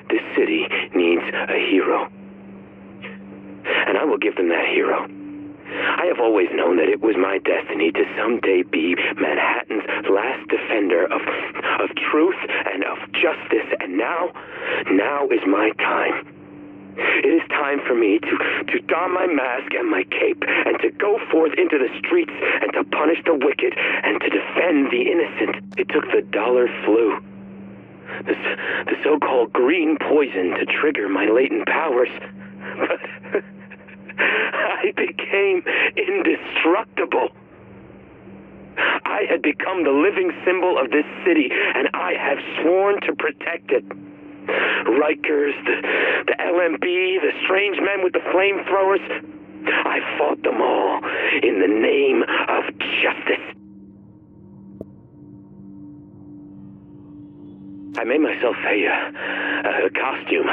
this city needs a hero. And I will give them that hero. I have always known that it was my destiny to someday be Manhattan's last defender of truth and of justice, and now is my time. It is time for me to don my mask and my cape and to go forth into the streets and to punish the wicked and to defend the innocent. It took the dollar flu, the so-called green poison, to trigger my latent powers. But I became indestructible. I had become the living symbol of this city, and I have sworn to protect it. Rikers, the LMB, the strange men with the flamethrowers, I fought them all in the name of justice. I made myself a costume.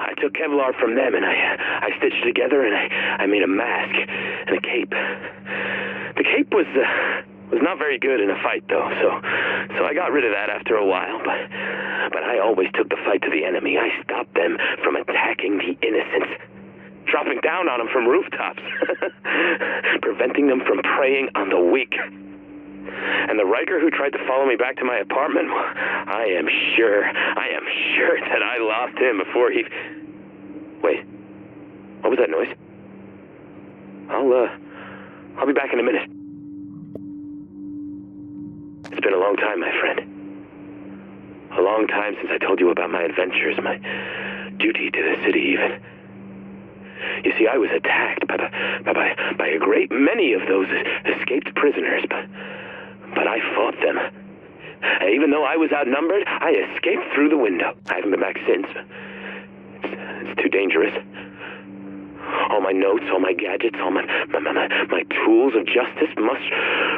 I took Kevlar from them, and I stitched it together, and I made a mask and a cape. The cape was not very good in a fight, though, so I got rid of that after a while, but I always took the fight to the enemy. I stopped them from attacking the innocent, dropping down on them from rooftops, preventing them from preying on the weak. And the Riker who tried to follow me back to my apartment, I am sure that I lost him before he... Wait, what was that noise? I'll be back in a minute. It's been a long time, my friend. A long time since I told you about my adventures, my duty to the city even. You see, I was attacked by a great many of those escaped prisoners, but I fought them. And even though I was outnumbered, I escaped through the window. I haven't been back since. It's too dangerous. All my notes, all my gadgets, all my tools of justice must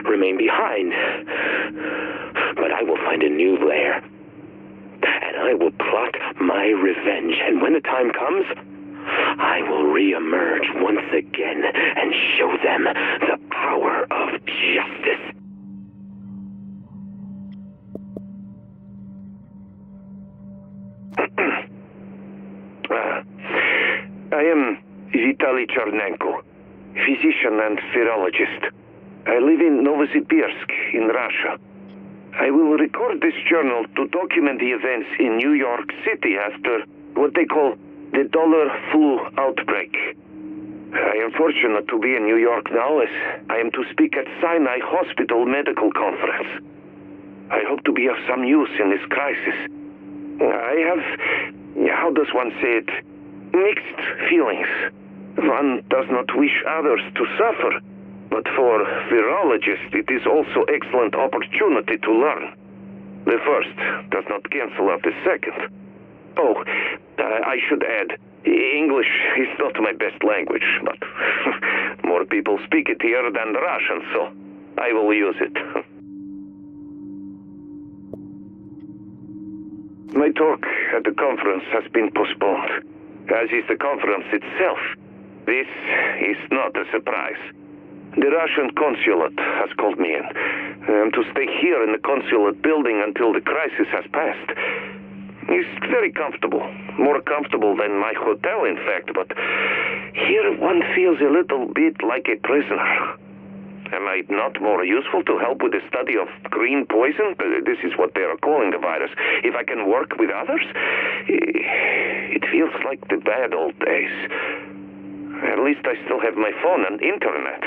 remain behind. But I will find a new lair. And I will plot my revenge. And when the time comes, I will re-emerge once again and show them the power of justice. I am Vitaly Tchernenko, physician and virologist. I live in Novosibirsk in Russia. I will record this journal to document the events in New York City after what they call the dollar flu outbreak. I am fortunate to be in New York now, as I am to speak at Sinai Hospital Medical Conference. I hope to be of some use in this crisis. I have, how does one say it, mixed feelings. One does not wish others to suffer, but for virologists it is also excellent opportunity to learn. The first does not cancel out the second. Oh, I should add, English is not my best language, but more people speak it here than Russian, so I will use it. My talk at the conference has been postponed, as is the conference itself. This is not a surprise. The Russian consulate has called me in. I am to stay here in the consulate building until the crisis has passed. It's very comfortable. More comfortable than my hotel, in fact, but here one feels a little bit like a prisoner. Am I not more useful to help with the study of green poison? This is what they are calling the virus. If I can work with others, it feels like the bad old days. At least I still have my phone and internet.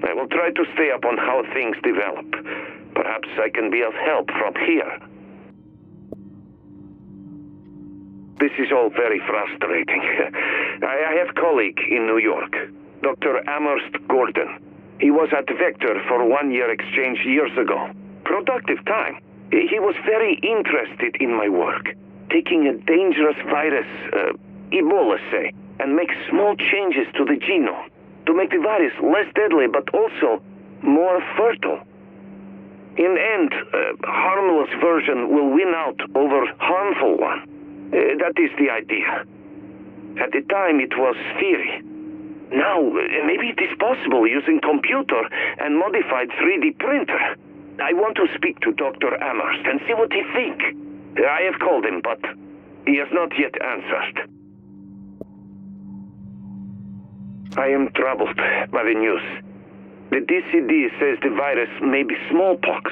I will try to stay up on how things develop. Perhaps I can be of help from here. This is all very frustrating. I have a colleague in New York, Dr. Amherst Gordon. He was at Vector for 1-year exchange years ago. Productive time. He was very interested in my work, taking a dangerous virus, Ebola, say, and make small changes to the genome to make the virus less deadly but also more fertile. In the end, a harmless version will win out over harmful one. That is the idea. At the time, it was theory. Now, maybe it is possible using computer and modified 3D printer. I want to speak to Dr. Amherst and see what he thinks. I have called him, but He has not yet answered. I am troubled by the news. The DCD says the virus may be smallpox,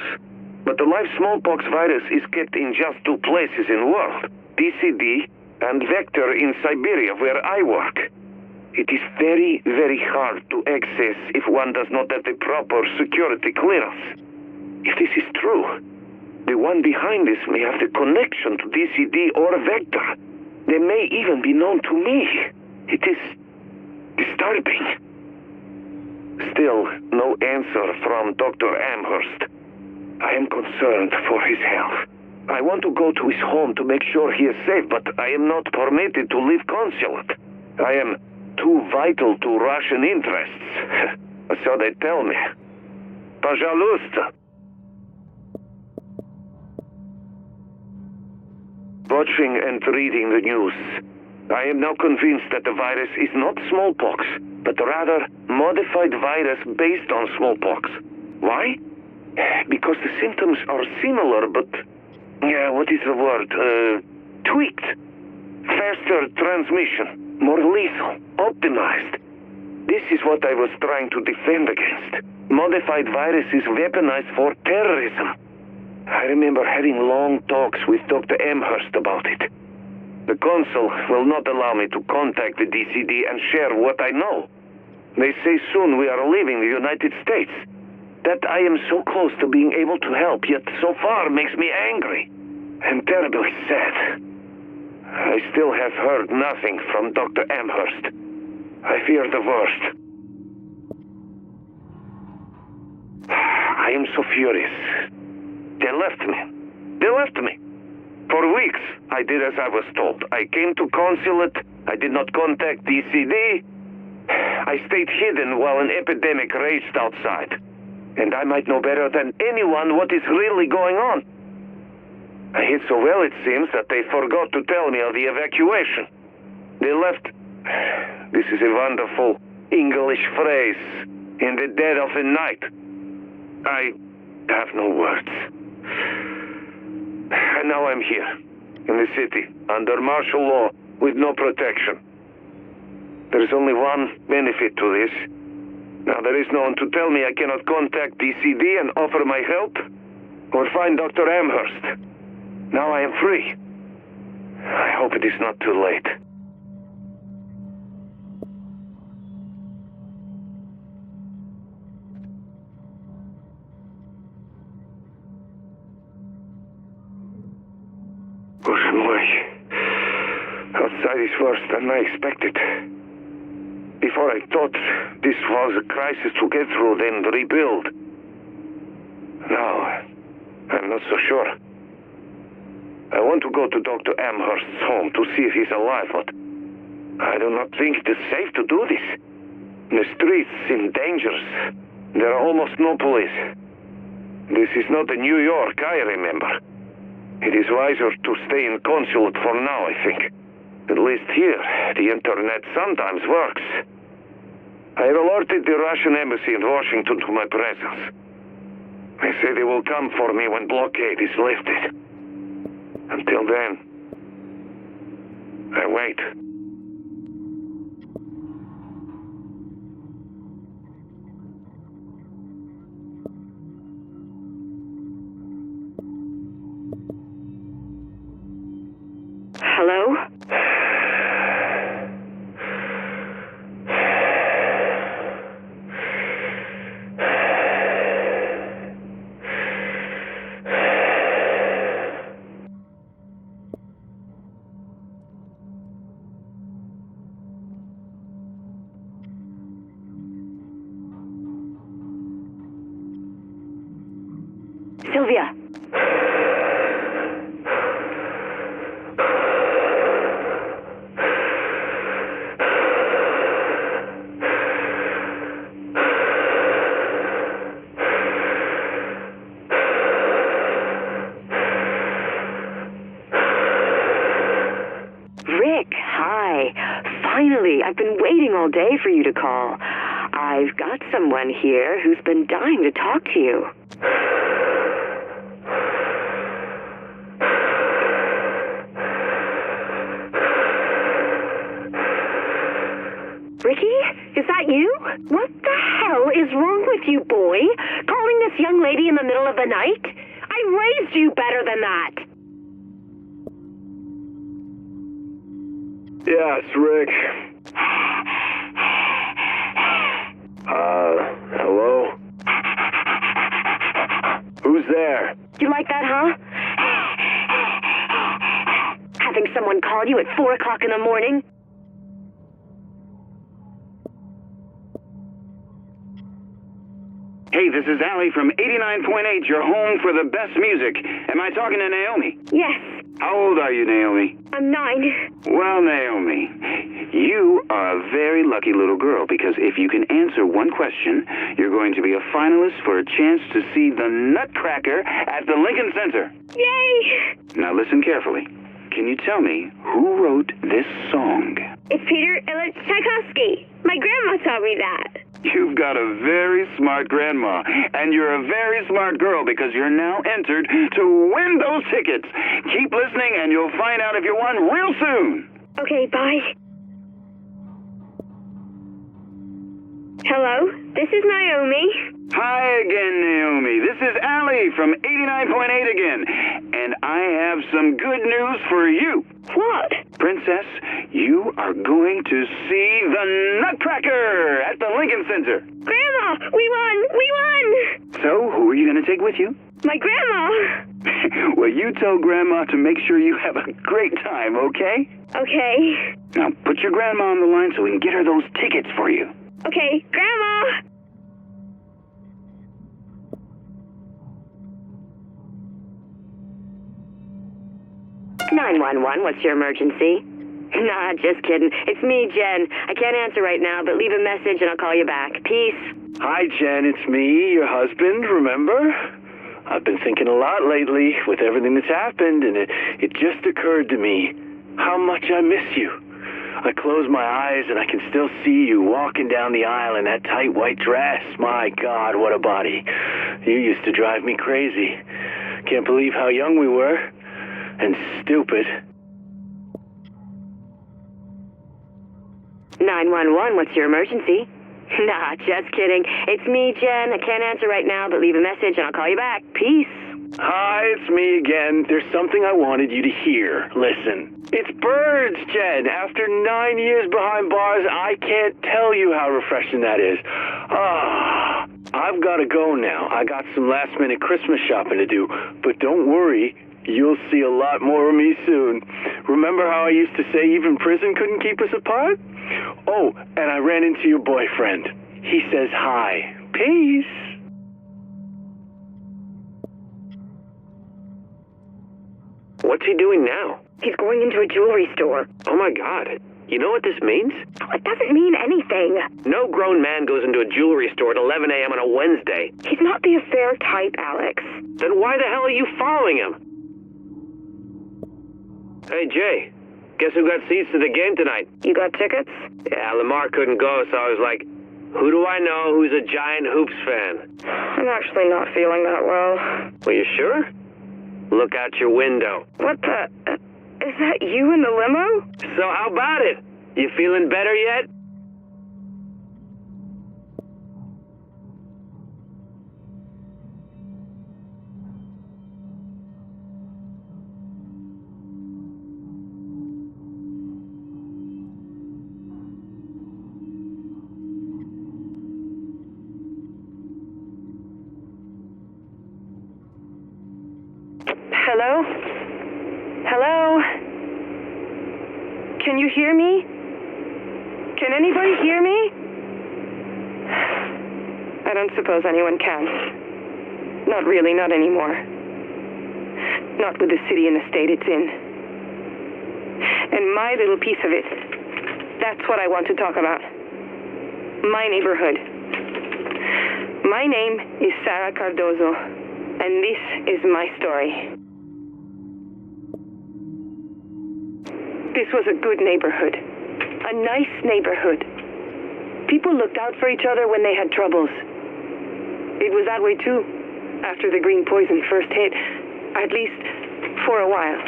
but the live smallpox virus is kept in just 2 places in the world, DCD and Vector in Siberia, where I work. It is very, very hard to access if one does not have the proper security clearance. If this is true, the one behind this may have the connection to DCD or Vector. They may even be known to me. It is disturbing. Still, no answer from Dr. Amherst. I am concerned for his health. I want to go to his home to make sure he is safe, but I am not permitted to leave consulate. I am too vital to Russian interests. So they tell me. Пожалуйста. Watching and reading the news, I am now convinced that the virus is not smallpox, but rather modified virus based on smallpox. Why? Because the symptoms are similar, but what is the word? Tweaked. Faster transmission, more lethal, optimized. This is what I was trying to defend against. Modified viruses weaponized for terrorism. I remember having long talks with Dr. Amherst about it. The consul will not allow me to contact the DCD and share what I know. They say soon we are leaving the United States. That I am so close to being able to help, yet so far makes me angry and terribly sad. I still have heard nothing from Dr. Amherst. I fear the worst. I am so furious. They left me. They left me. For weeks, I did as I was told. I came to consulate. I did not contact DCD. I stayed hidden while an epidemic raged outside. And I might know better than anyone what is really going on. I hid so well, it seems, that they forgot to tell me of the evacuation. They left... This is a wonderful English phrase. In the dead of the night. I have no words. And now I'm here, in the city, under martial law, with no protection. There is only one benefit to this. Now there is no one to tell me I cannot contact DCD and offer my help, or find Dr. Amherst. Now I am free. I hope it is not too late. Outside is worse than I expected. Before I thought this was a crisis to get through, then rebuild. Now, I'm not so sure. I want to go to Dr. Amherst's home to see if he's alive, but I do not think it is safe to do this. The streets seem dangerous. There are almost no police. This is not the New York I remember. It is wiser to stay in consulate for now, I think. At least here, the internet sometimes works. I have alerted the Russian embassy in Washington to my presence. They say they will come for me when blockade is lifted. Until then, I wait. Hello? Sylvia. Rick, hi. Finally, I've been waiting all day for you to call. I've got someone here who's been dying to talk to you. that you? What the hell is wrong with you, boy? Calling this young lady in the middle of the night? I raised you better than that. Yeah, it's Rick. Hello? Who's there? You like that, huh? Having someone call you at 4 o'clock in the morning? Hey, this is Allie from 89.8, your home for the best music. Am I talking to Naomi? Yes. How old are you, Naomi? I'm 9. Well, Naomi, you are a very lucky little girl because if you can answer one question, you're going to be a finalist for a chance to see the Nutcracker at the Lincoln Center. Yay! Now listen carefully. Can you tell me who wrote this song? It's Peter Ilyich Tchaikovsky. My grandma taught me that. You've got a very smart grandma, and you're a very smart girl because you're now entered to win those tickets. Keep listening and you'll find out if you won real soon. Okay, bye. Hello, this is Naomi. Hi again, Naomi. This is Allie from 89.8 again, and I have some good news for you. What? Princess, you are going to see the Nutcracker at the Lincoln Center. Grandma, we won! We won! So, who are you going to take with you? My grandma. Well, you tell Grandma to make sure you have a great time, okay? Okay. Now, put your grandma on the line so we can get her those tickets for you. Okay, Grandma! 911, what's your emergency? Nah, just kidding. It's me, Jen. I can't answer right now, but leave a message and I'll call you back. Peace. Hi, Jen. It's me, your husband, remember? I've been thinking a lot lately with everything that's happened, and it just occurred to me how much I miss you. I close my eyes and I can still see you walking down the aisle in that tight white dress. My God, what a body. You used to drive me crazy. Can't believe how young we were. And stupid. 911, what's your emergency? Nah, just kidding. It's me, Jen. I can't answer right now, but leave a message and I'll call you back. Peace. Hi, it's me again. There's something I wanted you to hear. Listen. It's birds, Jen. After 9 years behind bars, I can't tell you how refreshing that is. I've got to go now. I got some last-minute Christmas shopping to do. But don't worry, you'll see a lot more of me soon. Remember how I used to say even prison couldn't keep us apart? Oh, and I ran into your boyfriend. He says hi. Peace. What's he doing now? He's going into a jewelry store. Oh my God. You know what this means? It doesn't mean anything. No grown man goes into a jewelry store at 11 a.m. on a Wednesday. He's not the affair type, Alex. Then why the hell are you following him? Hey, Jay. Guess who got seats to the game tonight? You got tickets? Yeah, Lamar couldn't go, so I was like, who do I know who's a giant hoops fan? I'm actually not feeling that well. Well, you sure? Look out your window. What the... is that you in the limo? So how about it? You feeling better yet? Hello? Hello? Can you hear me? Can anybody hear me? I don't suppose anyone can. Not really, not anymore. Not with the city and the state it's in. And my little piece of it. That's what I want to talk about. My neighborhood. My name is Sarah Cardozo, and this is my story. This was a good neighborhood. A nice neighborhood. People looked out for each other when they had troubles. It was that way too, after the green poison first hit, at least for a while.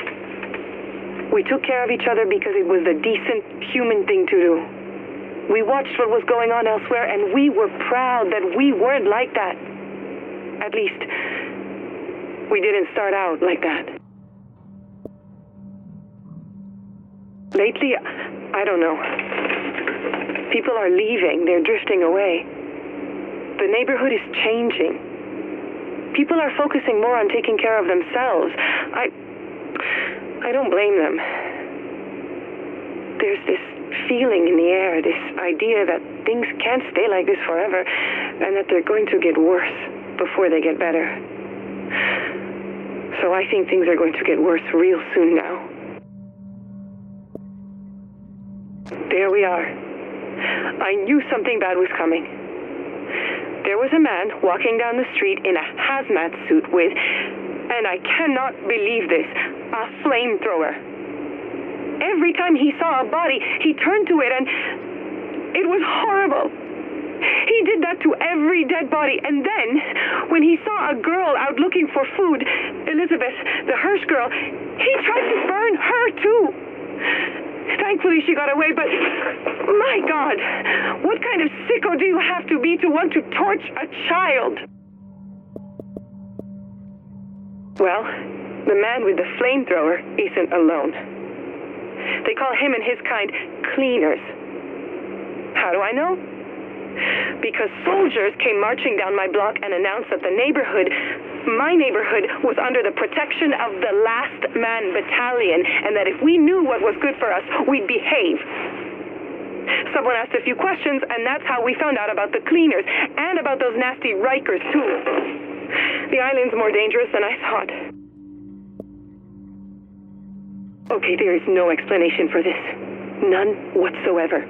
We took care of each other because it was the decent human thing to do. We watched what was going on elsewhere, and we were proud that we weren't like that. At least, we didn't start out like that. Lately, I don't know. People are leaving. They're drifting away. The neighborhood is changing. People are focusing more on taking care of themselves. I don't blame them. There's this feeling in the air, this idea that things can't stay like this forever, and that they're going to get worse before they get better. So I think things are going to get worse real soon now. There we are. I knew something bad was coming. There was a man walking down the street in a hazmat suit with, and I cannot believe this, a flamethrower. Every time he saw a body, he turned to it, and it was horrible. He did that to every dead body, and then, when he saw a girl out looking for food, Elizabeth, the Hirsch girl, he tried to burn her too. Thankfully, she got away, but my God, what kind of sicko do you have to be to want to torch a child? Well, the man with the flamethrower isn't alone. They call him and his kind cleaners. How do I know? Because soldiers came marching down my block and announced that the neighborhood, my neighborhood, was under the protection of the Last Man Battalion, and that if we knew what was good for us, we'd behave. Someone asked a few questions, and that's how we found out about the cleaners, and about those nasty Rikers, too. The island's more dangerous than I thought. Okay, there is no explanation for this. None whatsoever.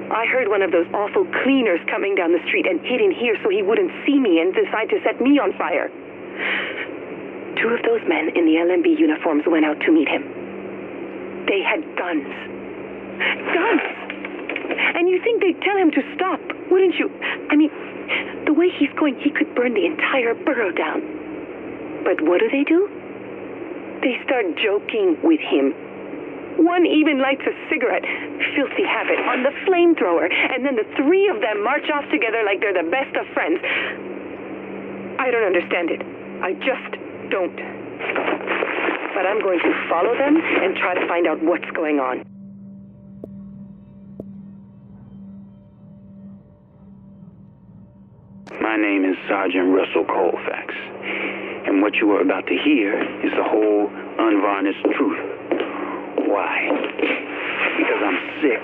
I heard one of those awful cleaners coming down the street and hid in here so he wouldn't see me and decide to set me on fire. Two of those men in the LMB uniforms went out to meet him. They had guns. Guns! And you think they'd tell him to stop, wouldn't you? I mean, the way he's going, he could burn the entire borough down. But what do? They start joking with him. One even lights a cigarette, filthy habit, on the flamethrower, and then the three of them march off together like they're the best of friends. I don't understand it. I just don't. But I'm going to follow them and try to find out what's going on. My name is Sergeant Russell Colfax, and what you are about to hear is the whole unvarnished truth. Why? Because I'm sick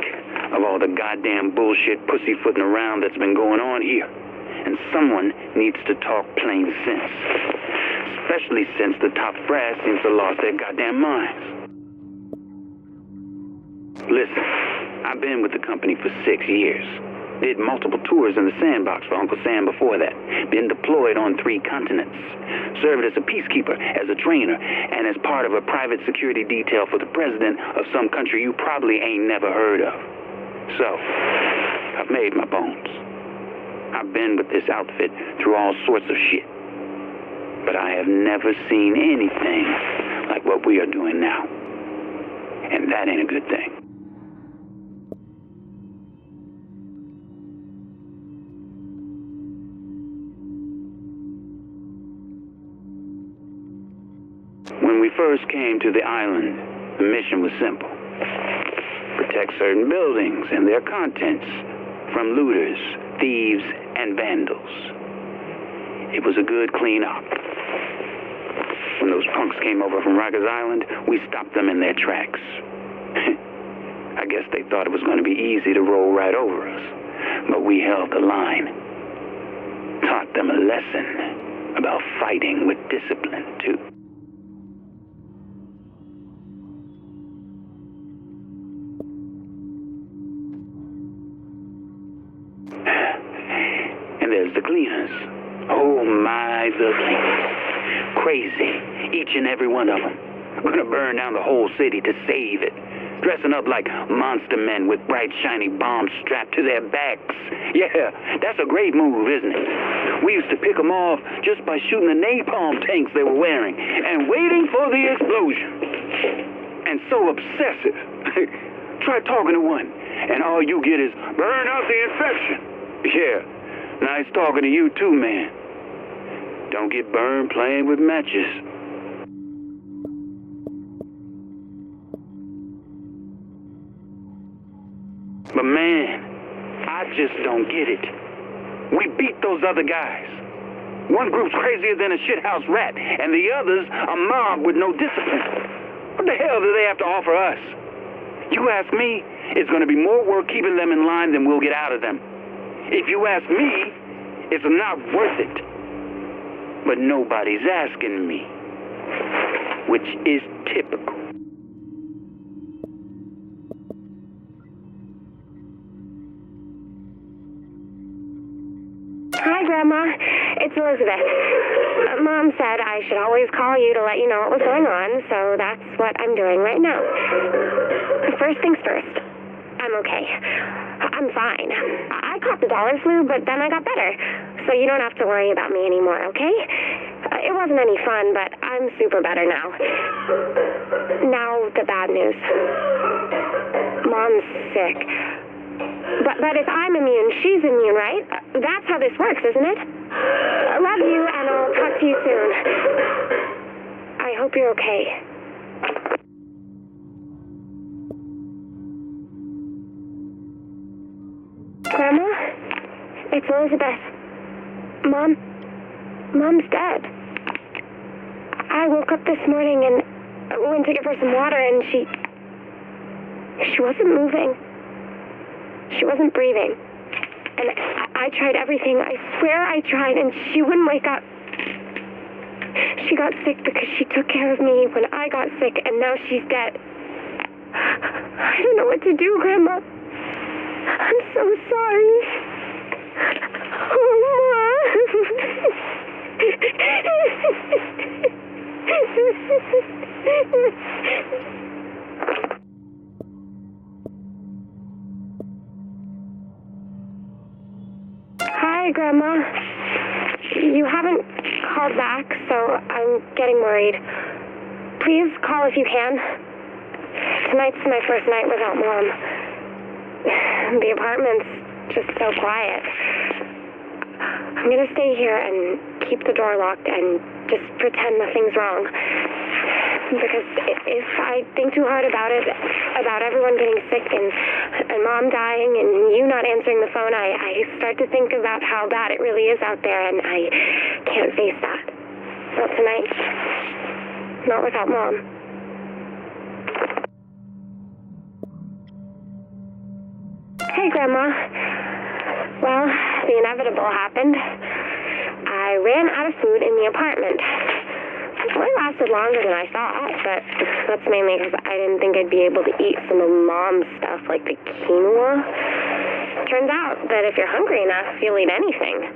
of all the goddamn bullshit pussyfooting around that's been going on here. And someone needs to talk plain sense. Especially since the top brass seems to have lost their goddamn minds. Listen, I've been with the company for 6 years. Did multiple tours in the sandbox for Uncle Sam before that. Been deployed on 3 continents. Served as a peacekeeper, as a trainer, and as part of a private security detail for the president of some country you probably ain't never heard of. So, I've made my bones. I've been with this outfit through all sorts of shit. But I have never seen anything like what we are doing now. And that ain't a good thing. When we first came to the island, the mission was simple. Protect certain buildings and their contents from looters, thieves, and vandals. It was a good clean-up. When those punks came over from Rikers Island, we stopped them in their tracks. I guess they thought it was going to be easy to roll right over us, but we held the line. Taught them a lesson about fighting with discipline, too. And there's the cleaners. Oh my, the cleaners. Crazy, each and every one of them. Gonna burn down the whole city to save it. Dressing up like monster men with bright, shiny bombs strapped to their backs. Yeah, that's a great move, isn't it? We used to pick them off just by shooting the napalm tanks they were wearing and waiting for the explosion. And so obsessive. Try talking to one. and all you get is burn out the infection. Yeah, nice talking to you too, man. Don't get burned playing with matches. But man, I just don't get it. We beat those other guys. One group's crazier than a shithouse rat, and the other's a mob with no discipline. What the hell do they have to offer us? You ask me, it's going to be more work keeping them in line than we'll get out of them. If you ask me, it's not worth it. But nobody's asking me, which is typical. Hi, Grandma. It's Elizabeth. Mom said I should always call you to let you know what was going on, so that's what I'm doing right now. First things first, I'm okay. I'm fine. I caught the dollar flu, but then I got better, so you don't have to worry about me anymore, okay? It wasn't any fun, but I'm super better now. Now, the bad news. Mom's sick. But if I'm immune, she's immune, right? That's how this works, isn't it? I love you, and I'll talk to you soon. I hope you're okay. Grandma? It's Elizabeth. Mom's dead. I woke up this morning and went to give her some water, and she wasn't moving. She wasn't breathing. And I tried everything. I swear I tried, and she wouldn't wake up. She got sick because she took care of me when I got sick, and now she's dead. I don't know what to do, Grandma. I'm so sorry. Hi, Grandma. You haven't called back, so I'm getting worried. Please call if you can. Tonight's my first night without Mom. The apartment's just so quiet. I'm gonna stay here and keep the door locked and just pretend nothing's wrong. Because if I think too hard about it, about everyone getting sick and Mom dying and you not answering the phone, I start to think about how bad it really is out there, and I can't face that. Not tonight. Not without Mom. Hey, Grandma. Well, the inevitable happened. I ran out of food in the apartment. It only lasted longer than I thought, but that's mainly because I didn't think I'd be able to eat some of Mom's stuff, like the quinoa. Turns out that if you're hungry enough, you'll eat anything,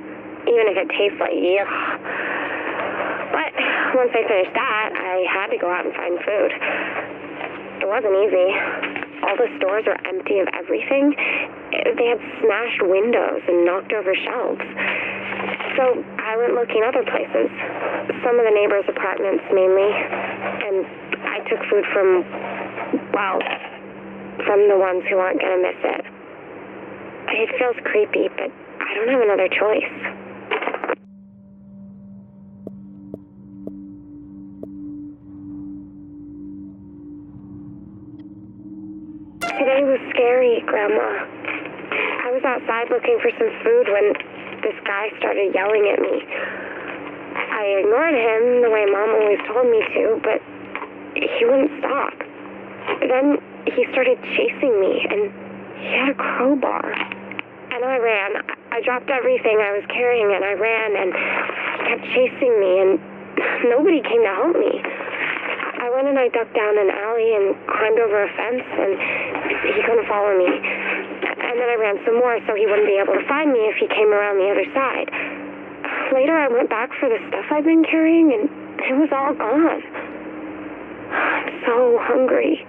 even if it tastes like yuck. But once I finished that, I had to go out and find food. It wasn't easy. All the stores were empty of everything. They had smashed windows and knocked over shelves. So I went looking other places. Some of the neighbors' apartments, mainly. And I took food from the ones who aren't going to miss it. It feels creepy, but I don't have another choice. Today was scary, Grandma. I was outside looking for some food when this guy started yelling at me. I ignored him the way Mom always told me to, but he wouldn't stop. Then he started chasing me, and he had a crowbar. And I ran. I dropped everything I was carrying, and I ran, and he kept chasing me, and nobody came to help me. I went and I ducked down an alley and climbed over a fence, and he couldn't follow me. And then I ran some more so he wouldn't be able to find me if he came around the other side. Later, I went back for the stuff I'd been carrying, and it was all gone. I'm so hungry.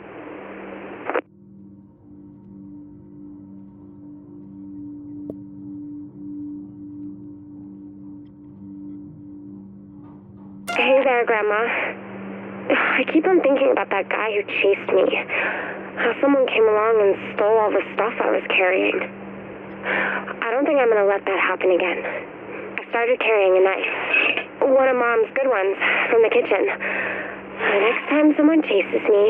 Hey there, Grandma. I keep on thinking about that guy who chased me. how someone came along and stole all the stuff I was carrying. I don't think I'm gonna let that happen again. I started carrying a knife. One of Mom's good ones from the kitchen. The next time someone chases me,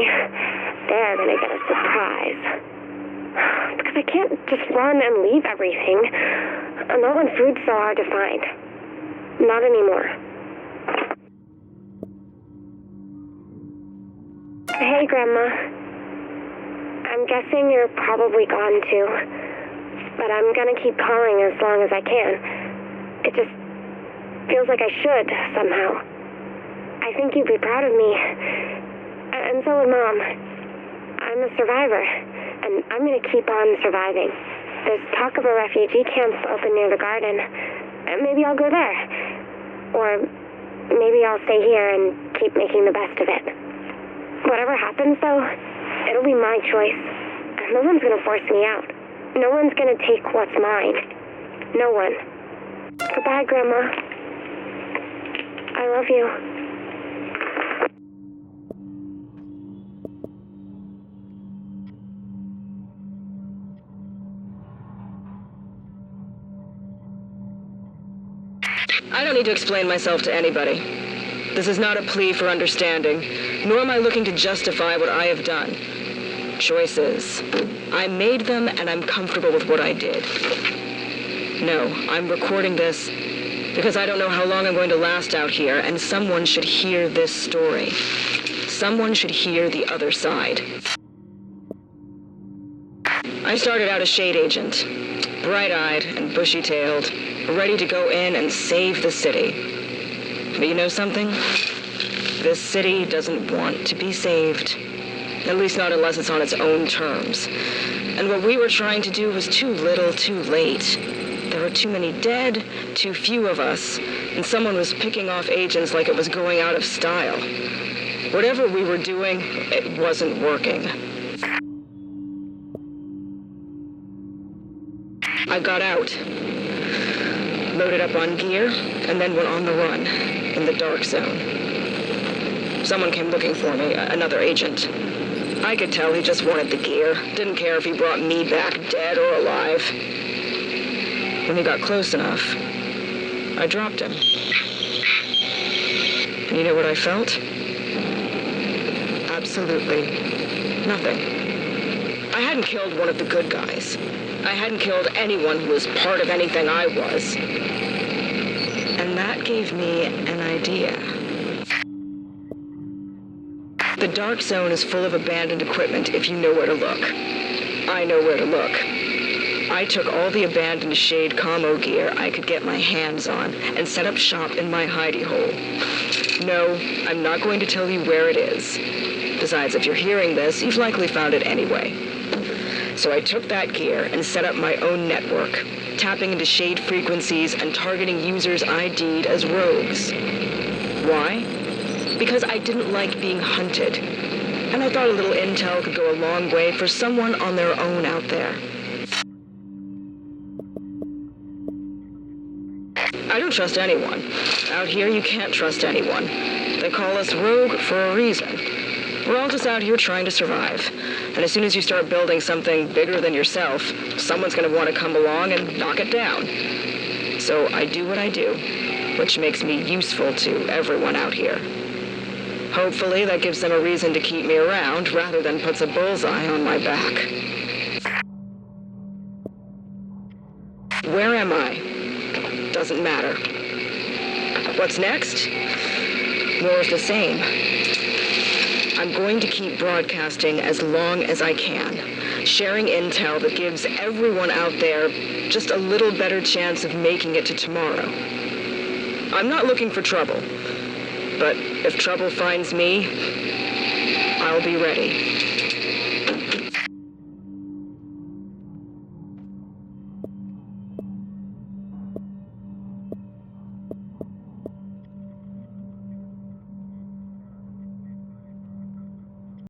they're gonna get a surprise. Because I can't just run and leave everything. Not when food's so hard to find. Not anymore. Hey, Grandma. I'm guessing you're probably gone too. But I'm gonna keep calling as long as I can. It just feels like I should, somehow. I think you'd be proud of me. And so would Mom. I'm a survivor, and I'm gonna keep on surviving. There's talk of a refugee camp open near the garden. And maybe I'll go there. Or maybe I'll stay here and keep making the best of it. Whatever happens, though, it'll be my choice. And no one's gonna force me out. No one's gonna take what's mine. No one. Goodbye, Grandma. I love you. I don't need to explain myself to anybody. This is not a plea for understanding, nor am I looking to justify what I have done. Choices. I made them, and I'm comfortable with what I did. No, I'm recording this because I don't know how long I'm going to last out here, and someone should hear this story. Someone should hear the other side. I started out a shade agent, bright-eyed and bushy-tailed, ready to go in and save the city. But you know something? This city doesn't want to be saved. At least not unless it's on its own terms. And what we were trying to do was too little, too late. There were too many dead, too few of us, and someone was picking off agents like it was going out of style. Whatever we were doing, it wasn't working. I got out, loaded up on gear, and then went on the run, in the dark zone. Someone came looking for me, another agent. I could tell he just wanted the gear, didn't care if he brought me back dead or alive. When he got close enough, I dropped him. And you know what I felt? Absolutely nothing. I hadn't killed one of the good guys. I hadn't killed anyone who was part of anything I was. And that gave me an idea. The dark zone is full of abandoned equipment if you know where to look. I know where to look. I took all the abandoned shade commo gear I could get my hands on and set up shop in my hidey hole. No, I'm not going to tell you where it is. Besides, if you're hearing this, you've likely found it anyway. So I took that gear and set up my own network, tapping into shade frequencies and targeting users ID'd as rogues. Why? Because I didn't like being hunted. And I thought a little intel could go a long way for someone on their own out there. I don't trust anyone. Out here, you can't trust anyone. They call us rogue for a reason. We're all just out here trying to survive. And as soon as you start building something bigger than yourself, someone's going to want to come along and knock it down. So I do what I do, which makes me useful to everyone out here. Hopefully that gives them a reason to keep me around rather than puts a bullseye on my back. Where am I? Doesn't matter. What's next? More of the same. I'm going to keep broadcasting as long as I can, sharing intel that gives everyone out there just a little better chance of making it to tomorrow. I'm not looking for trouble, but if trouble finds me, I'll be ready.